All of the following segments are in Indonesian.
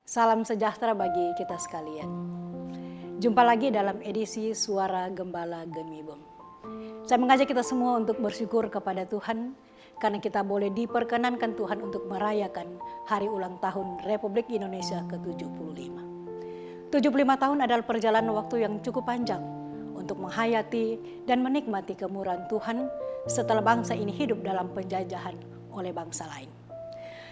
Salam sejahtera bagi kita sekalian. Jumpa lagi dalam edisi Suara Gembala Gemibom. Saya mengajak kita semua untuk bersyukur kepada Tuhan karena kita boleh diperkenankan Tuhan untuk merayakan hari ulang tahun Republik Indonesia ke-75. 75 tahun adalah perjalanan waktu yang cukup panjang untuk menghayati dan menikmati kemurahan Tuhan setelah bangsa ini hidup dalam penjajahan oleh bangsa lain.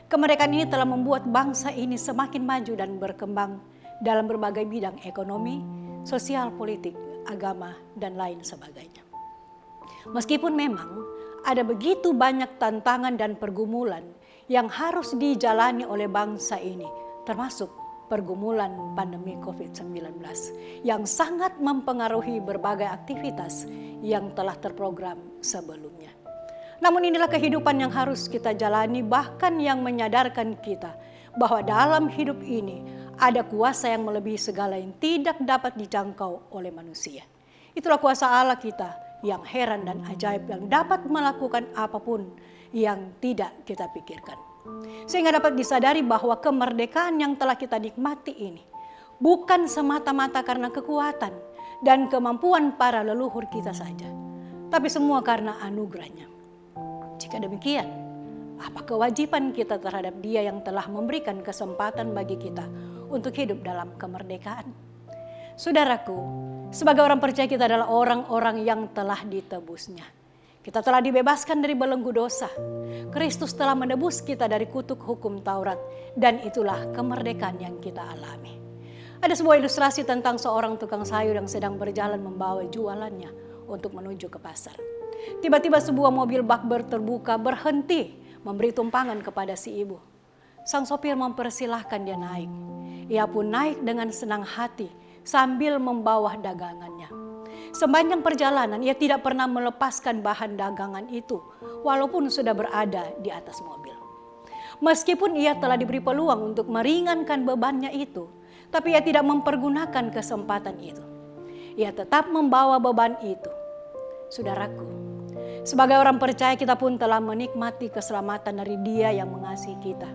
Kemerdekaan ini telah membuat bangsa ini semakin maju dan berkembang dalam berbagai bidang ekonomi, sosial, politik, agama, dan lain sebagainya. Meskipun memang ada begitu banyak tantangan dan pergumulan yang harus dijalani oleh bangsa ini, termasuk pergumulan pandemi COVID-19 yang sangat mempengaruhi berbagai aktivitas yang telah terprogram sebelumnya. Namun inilah kehidupan yang harus kita jalani, bahkan yang menyadarkan kita bahwa dalam hidup ini ada kuasa yang melebihi segala yang tidak dapat dijangkau oleh manusia. Itulah kuasa Allah kita yang heran dan ajaib yang dapat melakukan apapun yang tidak kita pikirkan. Sehingga dapat disadari bahwa kemerdekaan yang telah kita nikmati ini bukan semata-mata karena kekuatan dan kemampuan para leluhur kita saja, tapi semua karena anugerahnya. Jika demikian, apa kewajiban kita terhadap Dia yang telah memberikan kesempatan bagi kita untuk hidup dalam kemerdekaan? Saudaraku, sebagai orang percaya kita adalah orang-orang yang telah ditebusnya. Kita telah dibebaskan dari belenggu dosa. Kristus telah menebus kita dari kutuk hukum Taurat, dan itulah kemerdekaan yang kita alami. Ada sebuah ilustrasi tentang seorang tukang sayur yang sedang berjalan membawa jualannya untuk menuju ke pasar. Tiba-tiba sebuah mobil bak terbuka berhenti memberi tumpangan kepada si ibu. Sang sopir mempersilahkan dia naik. Ia pun naik dengan senang hati sambil membawa dagangannya. Sepanjang perjalanan ia tidak pernah melepaskan bahan dagangan itu walaupun sudah berada di atas mobil. Meskipun ia telah diberi peluang untuk meringankan bebannya itu, tapi ia tidak mempergunakan kesempatan itu. Ia tetap membawa beban itu. Saudaraku, sebagai orang percaya kita pun telah menikmati keselamatan dari Dia yang mengasihi kita.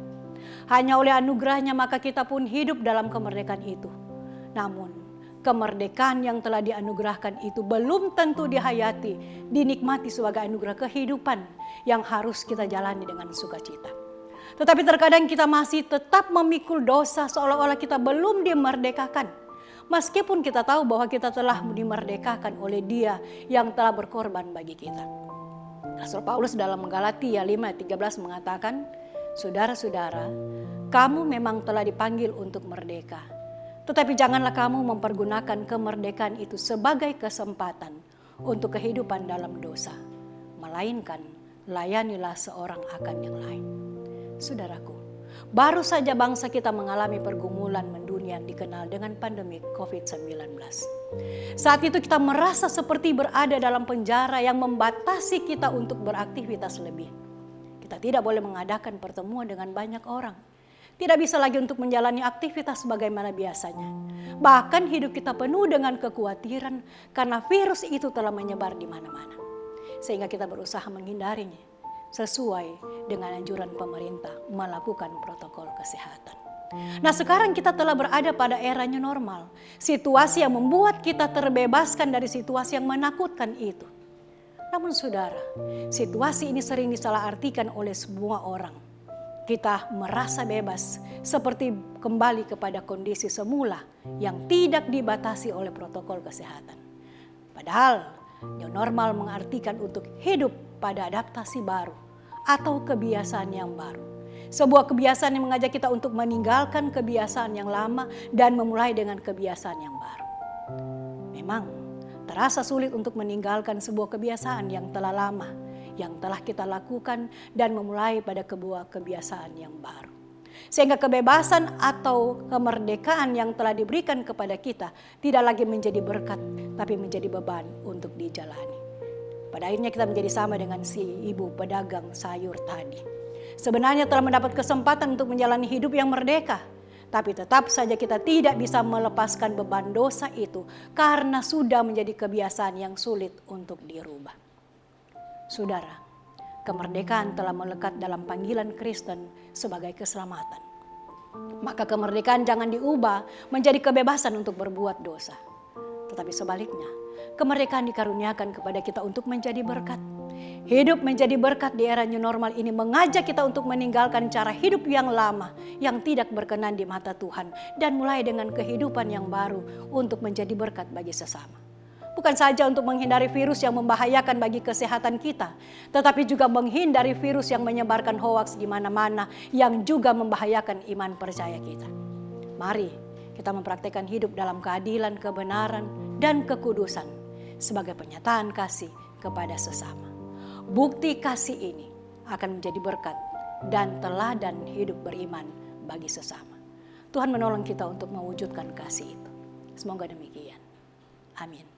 Hanya oleh anugerahnya maka kita pun hidup dalam kemerdekaan itu. Namun kemerdekaan yang telah dianugerahkan itu belum tentu dihayati, dinikmati sebagai anugerah kehidupan yang harus kita jalani dengan sukacita. Tetapi terkadang kita masih tetap memikul dosa seolah-olah kita belum dimerdekakan. Meskipun kita tahu bahwa kita telah dimerdekakan oleh Dia yang telah berkorban bagi kita. Rasul Paulus dalam Galatia 5:13 mengatakan, "Saudara-saudara, kamu memang telah dipanggil untuk merdeka. Tetapi janganlah kamu mempergunakan kemerdekaan itu sebagai kesempatan untuk kehidupan dalam dosa. Melainkan layanilah seorang akan yang lain." Saudaraku, baru saja bangsa kita mengalami pergumulan mendunia yang dikenal dengan pandemi COVID-19. Saat itu kita merasa seperti berada dalam penjara yang membatasi kita untuk beraktivitas lebih. Kita tidak boleh mengadakan pertemuan dengan banyak orang. Tidak bisa lagi untuk menjalani aktivitas sebagaimana biasanya. Bahkan hidup kita penuh dengan kekhawatiran karena virus itu telah menyebar di mana-mana. Sehingga kita berusaha menghindarinya sesuai dengan anjuran pemerintah melakukan protokol kesehatan. Nah, sekarang kita telah berada pada era new normal. Situasi yang membuat kita terbebaskan dari situasi yang menakutkan itu. Namun saudara, situasi ini sering disalahartikan oleh semua orang. Kita merasa bebas seperti kembali kepada kondisi semula yang tidak dibatasi oleh protokol kesehatan. Padahal new normal mengartikan untuk hidup pada adaptasi baru atau kebiasaan yang baru. Sebuah kebiasaan yang mengajak kita untuk meninggalkan kebiasaan yang lama dan memulai dengan kebiasaan yang baru. Memang terasa sulit untuk meninggalkan sebuah kebiasaan yang telah lama, yang telah kita lakukan dan memulai pada sebuah kebiasaan yang baru. Sehingga kebebasan atau kemerdekaan yang telah diberikan kepada kita tidak lagi menjadi berkat, tapi menjadi beban untuk dijalani. Pada akhirnya kita menjadi sama dengan si ibu pedagang sayur tadi. Sebenarnya telah mendapat kesempatan untuk menjalani hidup yang merdeka. Tapi tetap saja kita tidak bisa melepaskan beban dosa itu karena sudah menjadi kebiasaan yang sulit untuk dirubah. Saudara, kemerdekaan telah melekat dalam panggilan Kristen sebagai keselamatan. Maka kemerdekaan jangan diubah menjadi kebebasan untuk berbuat dosa. Tetapi sebaliknya, kemerdekaan dikaruniakan kepada kita untuk menjadi berkat. Hidup menjadi berkat di era new normal ini mengajak kita untuk meninggalkan cara hidup yang lama, yang tidak berkenan di mata Tuhan, dan mulai dengan kehidupan yang baru untuk menjadi berkat bagi sesama. Bukan saja untuk menghindari virus yang membahayakan bagi kesehatan kita, tetapi juga menghindari virus yang menyebarkan hoaks di mana-mana yang juga membahayakan iman percaya kita. Mari kita mempraktikkan hidup dalam keadilan, kebenaran, dan kekudusan sebagai penyataan kasih kepada sesama. Bukti kasih ini akan menjadi berkat dan teladan hidup beriman bagi sesama. Tuhan menolong kita untuk mewujudkan kasih itu. Semoga demikian. Amin.